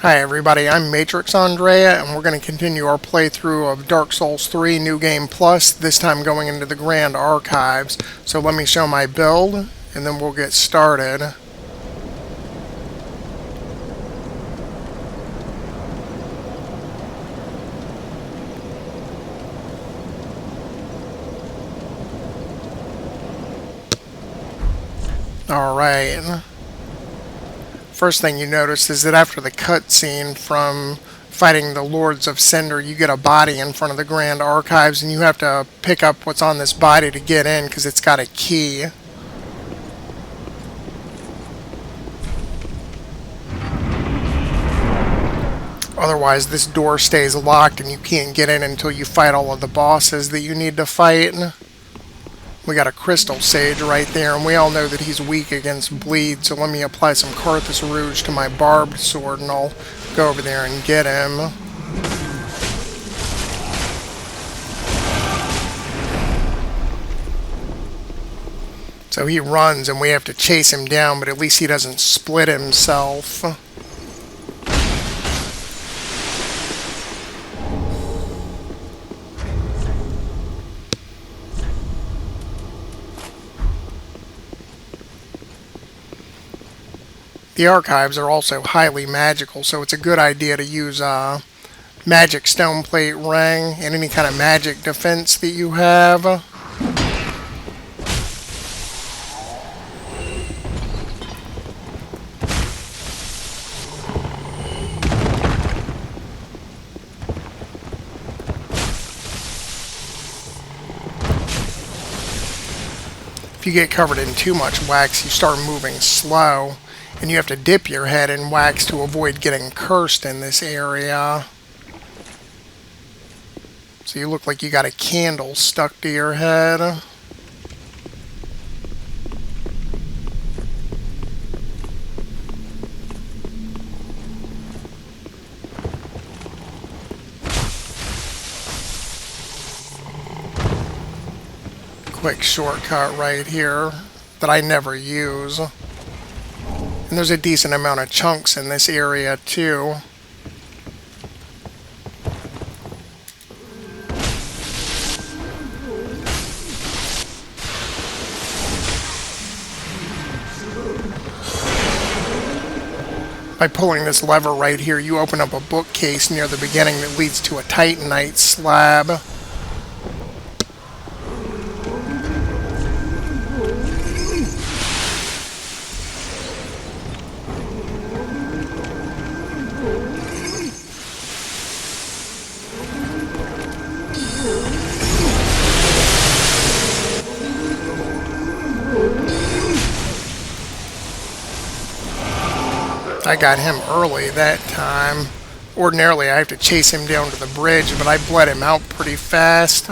Hi everybody, I'm Matrix Andrea, and we're going to continue our playthrough of Dark Souls 3 New Game Plus, this time going into the Grand Archives. So let me show my build, and then we'll get started. Alright. First thing you notice is that after the cutscene from fighting the Lords of Cinder, you get a body in front of the Grand Archives, and you have to pick up what's on this body to get in because it's got a key. Otherwise, this door stays locked and you can't get in until you fight all of the bosses that you need to fight. We got a Crystal Sage right there, and we all know that he's weak against bleed, so let me apply some Carthus Rouge to my barbed sword and I'll go over there and get him. So he runs and we have to chase him down, but at least he doesn't split himself. The archives are also highly magical, so it's a good idea to use Magic Stoneplate Ring and any kind of magic defense that you have. If you get covered in too much wax, you start moving slow. And you have to dip your head in wax to avoid getting cursed in this area. So you look like you got a candle stuck to your head. Quick shortcut right here that I never use. And there's a decent amount of chunks in this area too. By pulling this lever right here, you open up a bookcase near the beginning that leads to a Titanite Slab. I got him early that time. Ordinarily I have to chase him down to the bridge, but I bled him out pretty fast.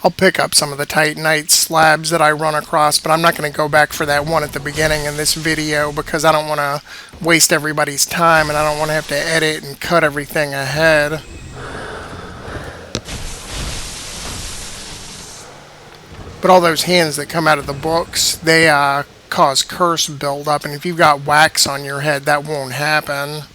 I'll pick up some of the Titanite Slabs that I run across, but I'm not going to go back for that one at the beginning in this video because I don't want to waste everybody's time and I don't want to have to edit and cut everything ahead. But all those hands that come out of the books, they cause curse buildup, and if you've got wax on your head, that won't happen.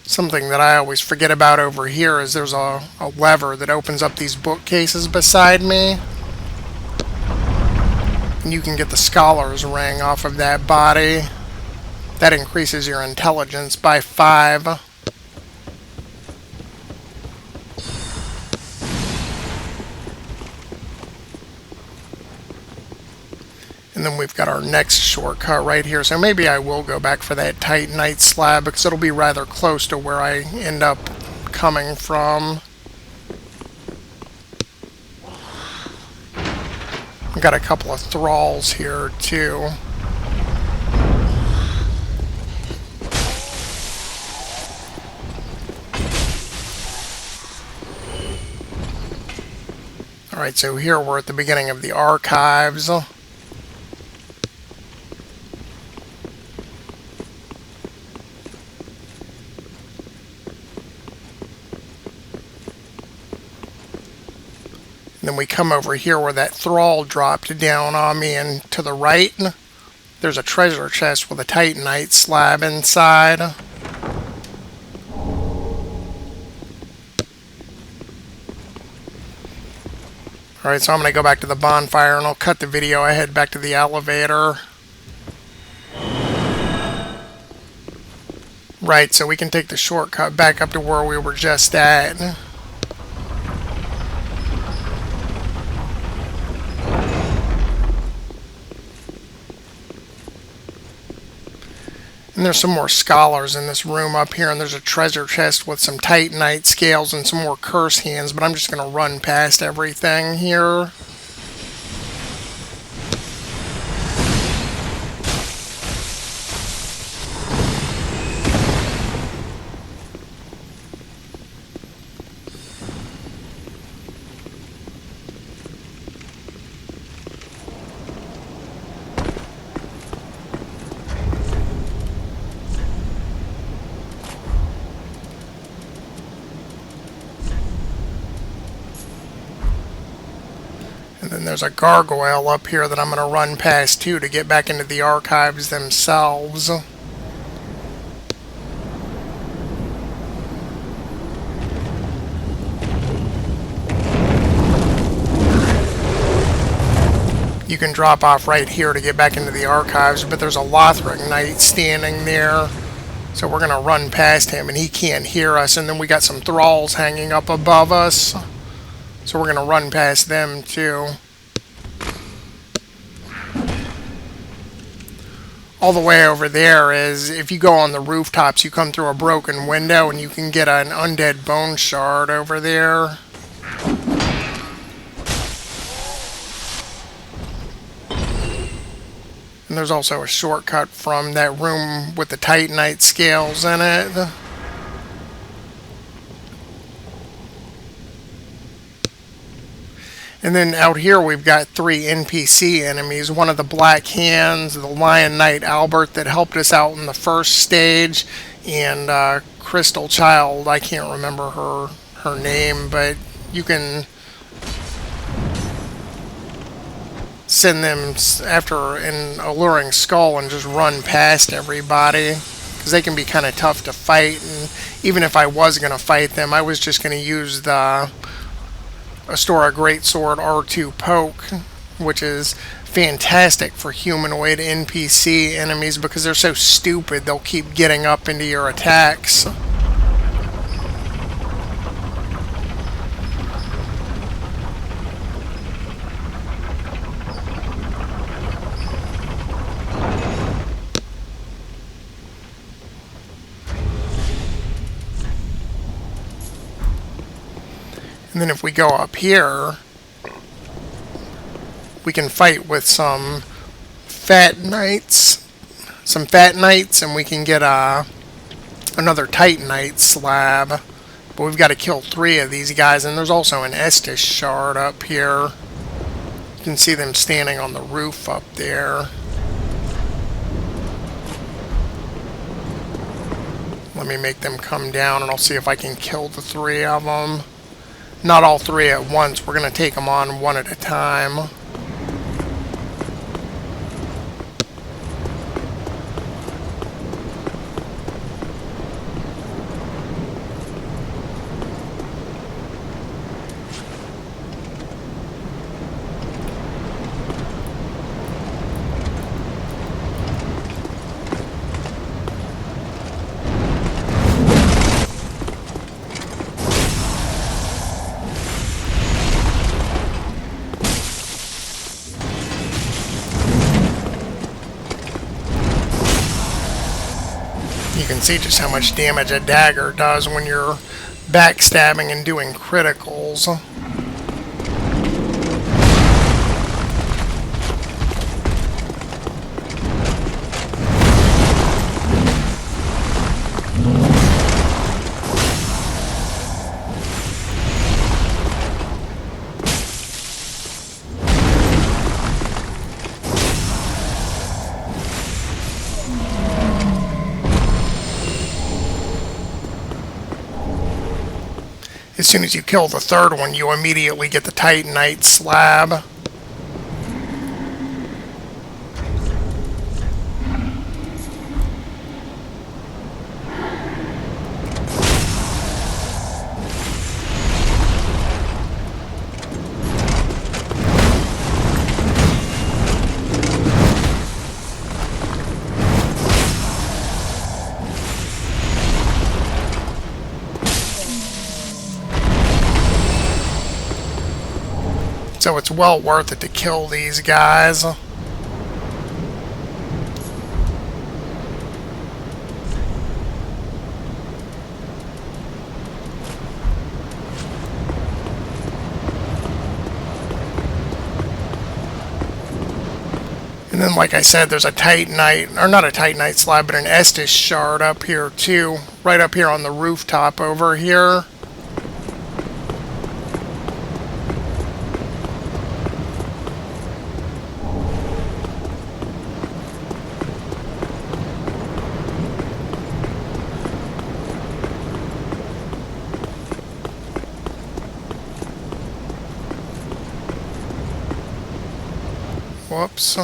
Something that I always forget about over here is there's a lever that opens up these bookcases beside me. And you can get the Scholar's Ring off of that body. That increases your intelligence by 5. And then we've got our next shortcut right here. So maybe I will go back for that Titanite Slab because it'll be rather close to where I end up coming from. Got a couple of thralls here too. Alright, so here we're at the beginning of the archives. And then we come over here where that thrall dropped down on me, and to the right, there's a treasure chest with a Titanite slab inside. Alright, so I'm going to go back to the bonfire and I'll cut the video. I head back to the elevator. Right, so we can take the shortcut back up to where we were just at. And there's some more scholars in this room up here, and there's a treasure chest with some Titanite scales and some more curse hands, but I'm just going to run past everything here. And then there's a gargoyle up here that I'm going to run past too to get back into the archives themselves. You can drop off right here to get back into the archives, but there's a Lothric Knight standing there. So we're going to run past him and he can't hear us. And then we got some thralls hanging up above us. So we're going to run past them too. All the way over there is, if you go on the rooftops, you come through a broken window and you can get an undead bone shard over there. And there's also a shortcut from that room with the Titanite scales in it. And then out here we've got 3 NPC enemies. One of the Black Hands, the Lion Knight Albert that helped us out in the first stage, and Crystal Child. I can't remember her name, but you can send them after an alluring skull and just run past everybody, because they can be kind of tough to fight. And even if I was going to fight them, I was just going to use the Astora Greatsword R2 Poke, which is fantastic for humanoid NPC enemies because they're so stupid they'll keep getting up into your attacks. And then if we go up here, we can fight with some fat knights, and we can get another Titanite slab. But we've got to kill 3 of these guys, and there's also an Estus shard up here. You can see them standing on the roof up there. Let me make them come down, and I'll see if I can kill the 3 of them. Not all 3 at once. We're going to take them on one at a time. You can see just how much damage a dagger does when you're backstabbing and doing criticals. As soon as you kill the third one, you immediately get the Titanite Slab. So it's well worth it to kill these guys. And then, like I said, there's a Titanite, or not a Titanite slab, but an Estus shard up here too. Right up here on the rooftop over here. Whoops.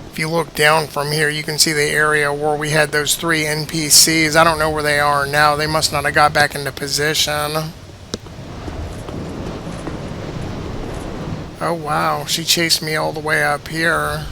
If you look down from here, you can see the area where we had those 3 NPCs. I don't know where they are now. They must not have got back into position. Oh wow, she chased me all the way up here.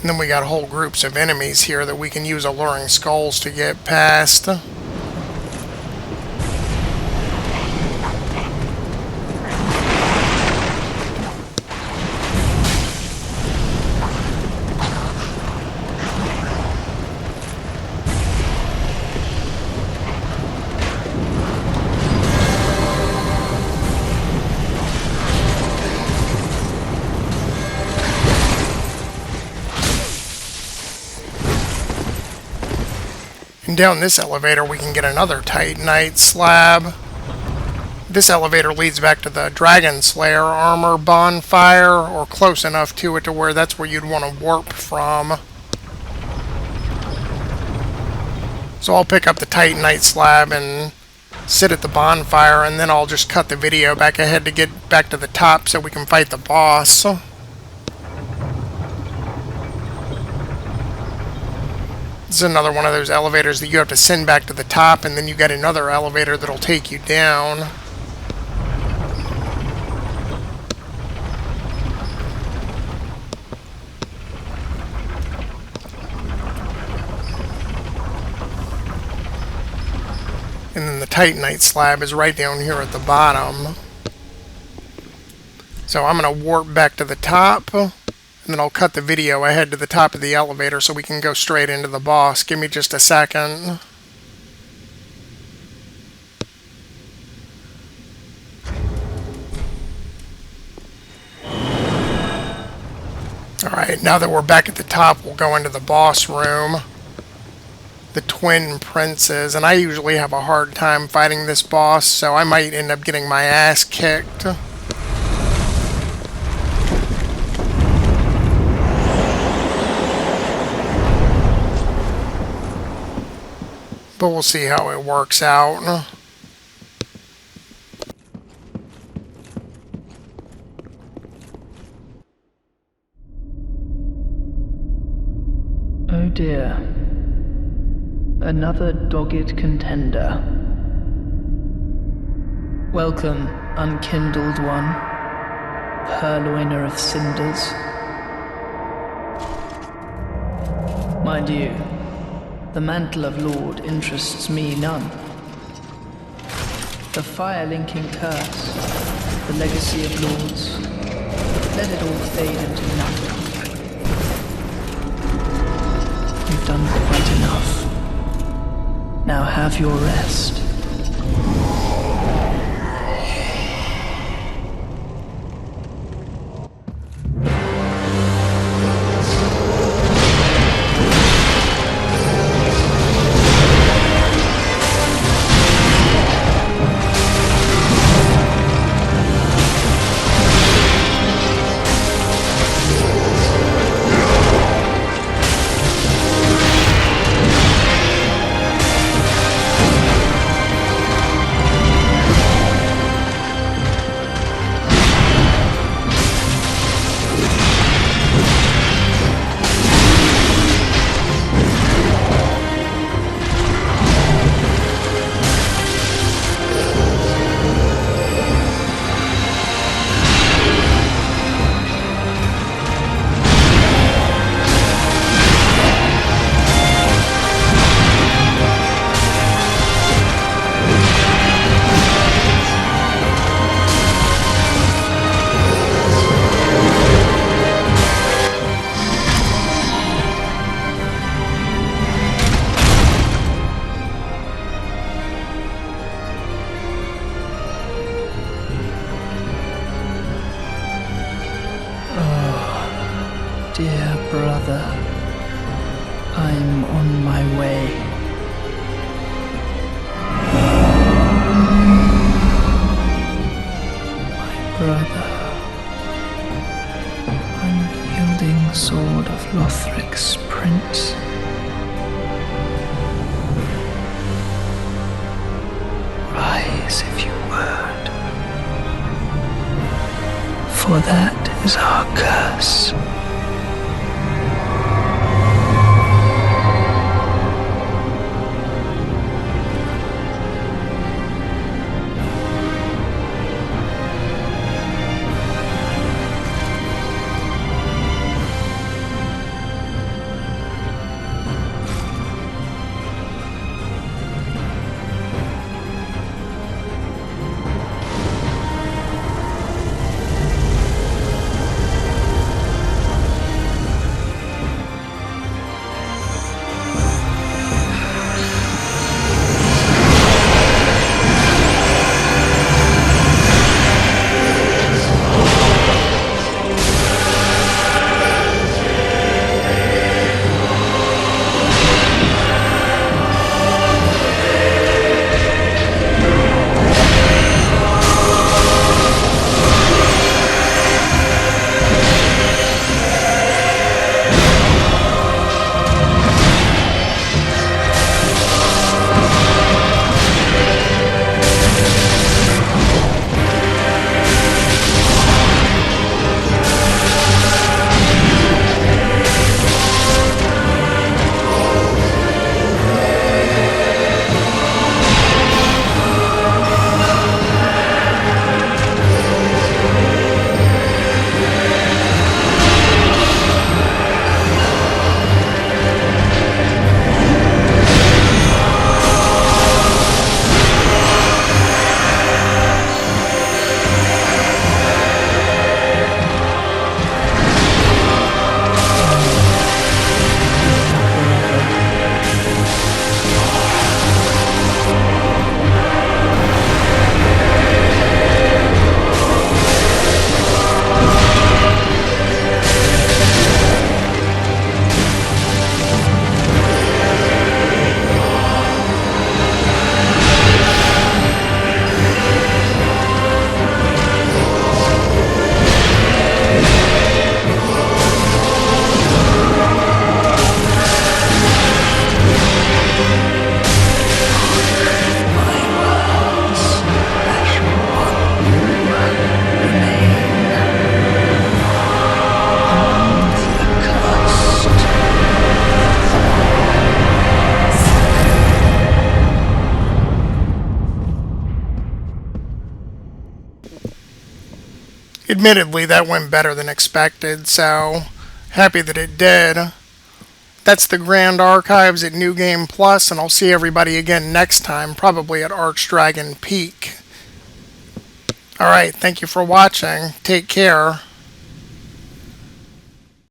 And then we got whole groups of enemies here that we can use alluring skulls to get past. And down this elevator we can get another Titanite slab. This elevator leads back to the Dragon Slayer armor bonfire, or close enough to it to where that's where you'd want to warp from. So I'll pick up the Titanite slab and sit at the bonfire, and then I'll just cut the video back ahead to get back to the top so we can fight the boss. This is another one of those elevators that you have to send back to the top, and then you got another elevator that'll take you down. And then the Titanite slab is right down here at the bottom. So I'm going to warp back to the top. And then I'll cut the video ahead to the top of the elevator so we can go straight into the boss. Give me just a second. Alright, now that we're back at the top, we'll go into the boss room. The Twin Princes. And I usually have a hard time fighting this boss, so I might end up getting my ass kicked. But we'll see how it works out. Oh dear. Another dogged contender. Welcome, unkindled one, purloiner of cinders. Mind you, The mantle of Lord interests me none. The fire-linking curse, the legacy of lords, let it all fade into nothing. You've done quite enough. Now have your rest. Dear brother, I'm on my way. My brother, unyielding sword of Lothric's prince. Rise if you would, for that is our curse. Admittedly, that went better than expected, so happy that it did. That's the Grand Archives at New Game Plus, and I'll see everybody again next time, probably at Archdragon Peak. Alright, thank you for watching. Take care.